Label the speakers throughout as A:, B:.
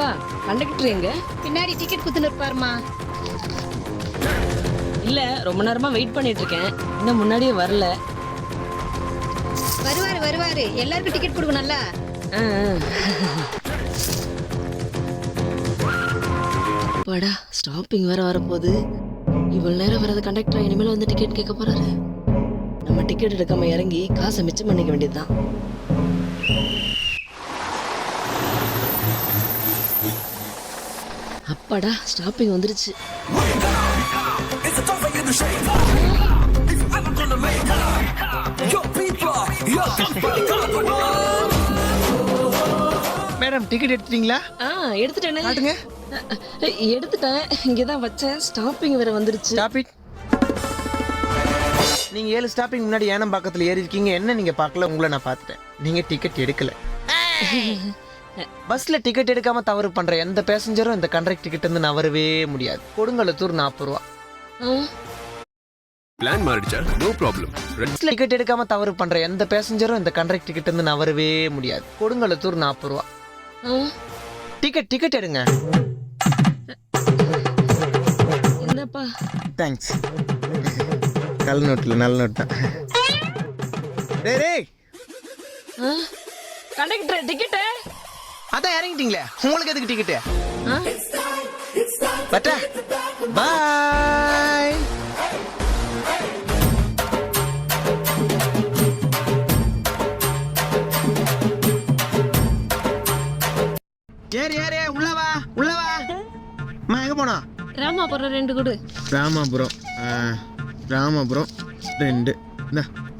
A: அக்கா கண்டக்டர் எங்க?
B: பின்னாடி டிக்கெட் குத்துன்னு இருப்பாருமா.
A: இல்ல ரொம்ப நேரமா வெயிட் பண்ணிட்டு இருக்கேன், இன்னும் முன்னாடியே வரல.
B: வருவாரு வருவாரு, எல்லாருக்கும் டிக்கெட் கொடுக்கணும்ல.
A: படா ஸ்டாப்பிங் வேற வரப்போகுது. இவ்வளவு நேரம் வராத கண்டக்டர் இனிமேல் வந்து டிக்கெட் கேட்க போறாரு. நம்ம டிக்கெட் எடுக்காம இறங்கி காசை மிச்சம் பண்ணிக்க வேண்டியதுதான். அப்பாடா ஸ்டாப்பிங் வந்துருச்சு.
C: மேடம் டிக்கெட் எடுத்துட்டீங்களா?
A: எடுத்துட்டேனே.
C: காட்டுங்க.
A: எடுத்துட்டேன், இங்கதான் வச்சேன். ஸ்டாப்பிங் வேற வந்துருச்சு.
C: Stop it. நீங்க 7 ஸ்டாப்பிங் முன்னாடி ஏனம் பக்கத்துல ஏறி இருக்கீங்க. என்ன நீங்க பார்க்கல, உங்களை நான் பார்த்துட்டேன். நீங்க டிக்கெட் எடுக்கல. பஸ்ல டிக்கெட் எடுக்காம தவறு பண்ற எந்த பேசஞ்சரும் இந்த கண்டக்டர் டிக்கெட் வந்து நவரவே முடியாது. கொடுங்கலத்தூர் 40 ரூபா.
D: பிளான் மாறிடுச்சா? No problem.
C: பஸ்ல டிக்கெட் எடுக்காம தவறு பண்ற எந்த பேசஞ்சரும் இந்த கண்டக்டர் டிக்கெட் வந்து நவரவே முடியாது. கொடுங்கலத்தூர் 40 ரூபா. டிக்கெட் எடுங்க.
A: என்னப்பா?
C: தேங்க்ஸ். கல் நோட்ல நல்ல நோட் தான். டேய்
A: கண்டக்டர் டிக்கெட்
C: அதான் இறங்கிட்டீங்களே, உங்களுக்கு எதுக்கு டிக்கெட்டு? பட்டா பாய். ஏறி உள்ளவா அம்மா, எங்க போனா?
B: ராமாபுரம் 2 கொடு.
C: ராமாபுரம் 2.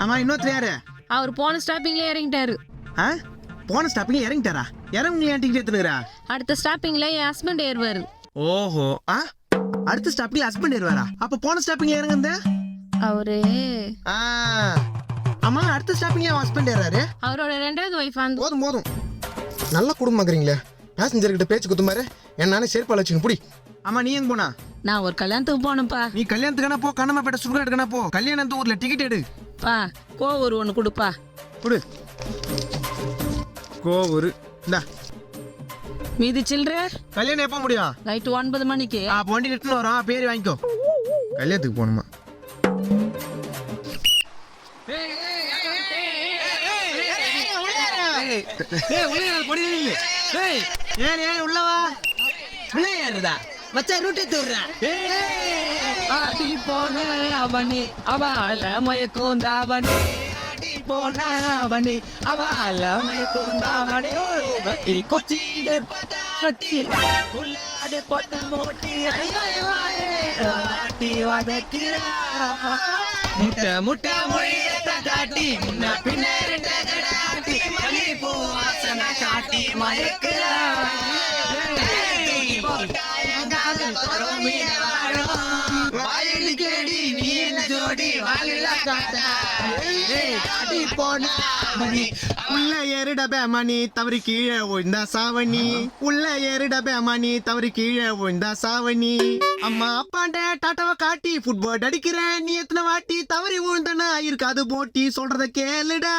C: ஆமா, இன்னொருத்தர் யாரு?
B: அவர் போன ஸ்டாப்பிங்ல இறங்கிட்டாரு.
C: போன ஸ்டாப்பிங்ல இறங்கிட்டாரா? இறங்குங்க, டிக்கெட் எடுத்துக்கிறா.
B: அடுத்த ஸ்டாப்பிங்ல என் ஹஸ்பண்ட் ஏறுவாரு.
C: ஓஹோ, அடுத்த ஸ்டாப்பிங்ல ஹஸ்பண்ட் ஏறுவாரா? அப்ப போன ஸ்டாப்பிங்ல இறங்குந்த
B: அவரு.
C: ஆமா, அடுத்த ஸ்டாப்பிங்ல ஹஸ்பண்ட் ஏறாரு.
B: அவரோட 2வது ஒய்ஃப்.
C: போதும் நல்ல குடும்பமாக்குறீங்களே. பேசஞ்சர் கிட்ட பேச்சு குத்து மாதிரி என்னானே செருப்பால வச்சுங்க புடி. ஆமா, நீ எங்க போனா?
B: நான் ஒரு கல்யாணத்துக்கு போனப்பா.
C: நீ கல்யாணத்துக்கான போ, கண்ணமாப்பேட்டை சுடுகாடு எடுக்கனா போ. கல்யாணத்து ஊர்ல டிக்கெட் எடு.
B: பா கோவூர் 1 கொடுப்பா.
C: குடு. கோவூர் இந்தா.
B: மீதி சில்லற.
C: கல்யாணம் எப்போ முடியும்?
B: நைட்டு 9 மணிக்கு.
C: வண்டி எடுத்துன்னு வரோம், பேர் வாங்கிக்கோ. கல்யாணத்துக்கு போகணுமா? உள்ளவா உள்ளா மச்சா ரூட்டை தூர்றா.
A: போன அவனே அவள மயக்கோந்தாவனே, போன அவனே அவள மயக்கோந்தாவனே. கொச்சியில பட்டாட்டி உள்ளாட பொட்ட மோட்டி ஆட்டி வதக்கிறா. முட்டை மொழியை காட்டி முன்ன பின்ன காட்டி பூ வாசனை காட்டி மயக்கிறா.
C: உள்ள ஏறிடபே மணி தவறி கீழே விழுந்தா சாவணி. உள்ள ஏறிடபே மணி தவறி கீழே விழுந்தா சாவணி. அம்மா அப்பாண்ட டாட்டாவை காட்டி ஃபுட்பால் அடிக்கிறேன். நீ எத்தனை வாட்டி தவறி விழுந்தனா இருக்காது போட்டி. சொல்றத கேளுடா,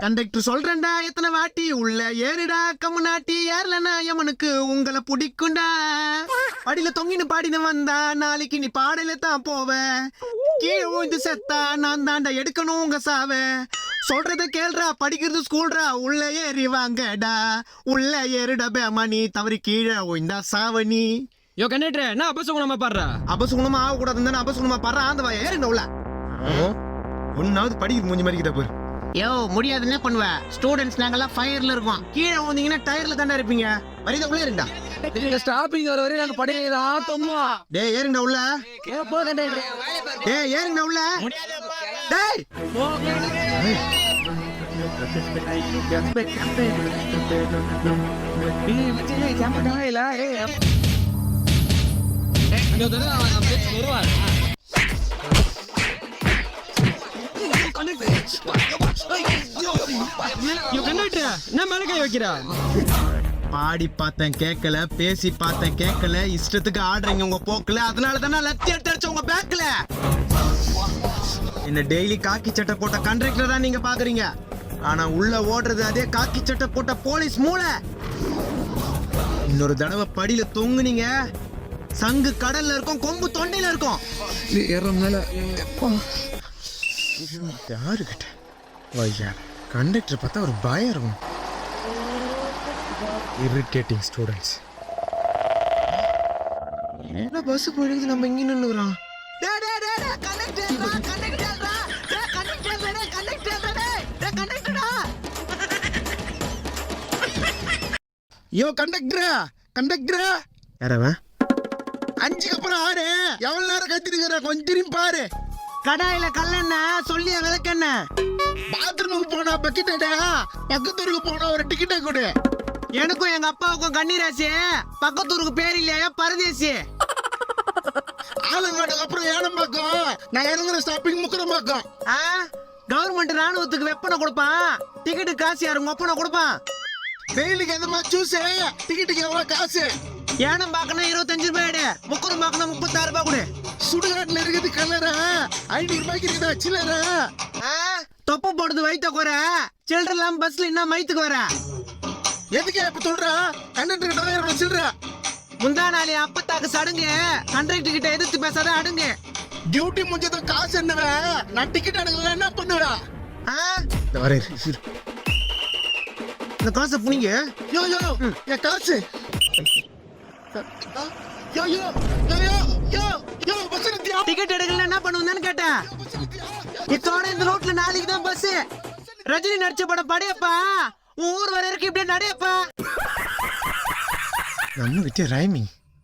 C: கண்டக்டர் சொல்றேன்டா எத்தனை வாட்டி. உள்ள ஏறிடா கம்முனாட்டி, ஏறலனா எமனுக்கு உங்களை பிடிக்குண்டா. படியில தொங்கின்னு பாடினு வந்தா நாளைக்கு நீ பாடல தான் போவ. கீழே விழுந்து செத்தா நான் தாண்டா எடுக்கணும் உங்க சாவ. சொல்றத கேள்றா, படிக்கிறது ஸ்கூல்ரா. உள்ள ஏறி வாங்கடா, உள்ள ஏறிடா பேமணி தவறி கீழே விழுந்தா சாவணி.
E: யோ கண்டக்டர், நான் அபசகுணமா பாடுறா.
C: அபசகுணமா ஆக கூடாதுன்னு அபசகுணமா பாடுறா. அந்த வா ஏறின உள்ள. ஒன்னாவது படிக்கிறது மூஞ்சி மாதிரி போய். யோ முடியாதுன்னு பண்ணுவ. ஸ்டூடெண்ட்ஸ் நாங்கெல்லாம் ஃபயர்ல இருக்கோம். கீழே வந்தீங்கன்னா டயர்ல தாண்டா இருப்பீங்க. வரிதா உள்ள ஏறிண்டா.
E: ஸ்டாப்பிங் வர வரையும் நாங்க படிக்கிறதா தொம்மா.
C: டேய் ஏறிண்டா உள்ள. டேய் ஏறிண்டா உள்ள. டேய் பாடி பார்த்தேன் கேட்கல, பேசி பார்த்தேன் கேட்கல, இஷ்டத்துக்கு ஆடுறீங்க உங்க போக்குல. அதனால தானே லத்தி எடுத்து அடிச்ச உங்க பேக்ல. என்ன டெய்லி காக்கி சட்டை போட்ட கண்டக்டர் தான் நீங்க பாக்குறீங்க. ஆனா உள்ள ஓடுறது அதே காக்கி சட்டை போட்ட போலீஸ் மூளை. இன்னொரு தடவை படியில தொங்குனீங்க, சங்கு கடல்ல இருக்கும், கொம்பு தொண்டையில இருக்கும்.
E: ஏற மேல
C: யாரு கிட்ட வையா கண்டக்டர் பார்த்தா ஒரு பயம் இருக்கும். Irritating students. என்ன பஸ் போயிடுது, நம்ம இங்க நின்னுறோம். யோ கண்டக்டரா, கண்டக்டரா. யாரவன்? 5க்கு அப்புறம் 6. எவ்வளவு நேரம் கத்திருக்கிற, கொஞ்சம் திரும்பி பாரு. கடாயில கல்லெண்ண சொல்லிய விளக்கெண்ண. பாத்ரூமுக்கு போனா பக்கெட்டா, பக்கத்தூருக்கு போனா ஒரு டிக்கெட்டை கொடு. எனக்கும் எங்க அப்பாவுக்கும் கண்ணீராசி, பக்கத்தூருக்கு பேர் இல்லையா பரதேசி. ஆலங்காடுக்கு அப்புறம் ஏனம்பாக்கம், நான் இறங்குற ஸ்டாப்பிங் முக்கரம்பாக்கம். கவர்மெண்ட் ராணுவத்துக்கு வெப்பனை கொடுப்பான், டிக்கெட்டு காசு யாரு ஒப்பனை கொடுப்பான். வெயிலுக்கு எந்த மாதிரி ஜூஸ், டிக்கெட்டுக்கு எவ்வளவு காசு? ஏனம் பாக்கணும் 25 ரூபாய், முக்கரம் பாக்கணும் 36 ரூபாய் கொடு. சுடுகாட்டுல இருக்குது கலரா, 500 ரூபாய்க்கு இருக்குதா சில்லற? தொப்ப போடுறது வயித்த குறை, சில்லற இல்லாம பஸ்ல என்ன மைத்துக்கு வர? எதுக்கு இப்ப சொல்றா? கண்டக்டர் கிட்ட சில்லற. முந்தா நாளே அப்பத்தாக்கு சடுங்க, கண்டக்டர் கிட்ட எதிர்த்து பேசாத அடுங்க. டியூட்டி முடிஞ்சதும் காசு என்னவ, நான் டிக்கெட் எடுக்கல என்ன பண்ணுவ? இந்த காசை புனிங்க. யோ யோ என் காசு. யோ யோ யோ யோ யோ யோ பஸ் நிறுத்தியா? டிக்கெட் எடுக்கல என்ன பண்ணுவீங்கன்னு கேட்டேன். இதோட இந்த ரோட்ல நாளைக்கு தான் பஸ். ரஜினி நடிச்ச படம் படையப்பா, ஊர் வர இருக்கு இப்படியே நடையப்பா. நம்ம கிட்ட ரைமிங்.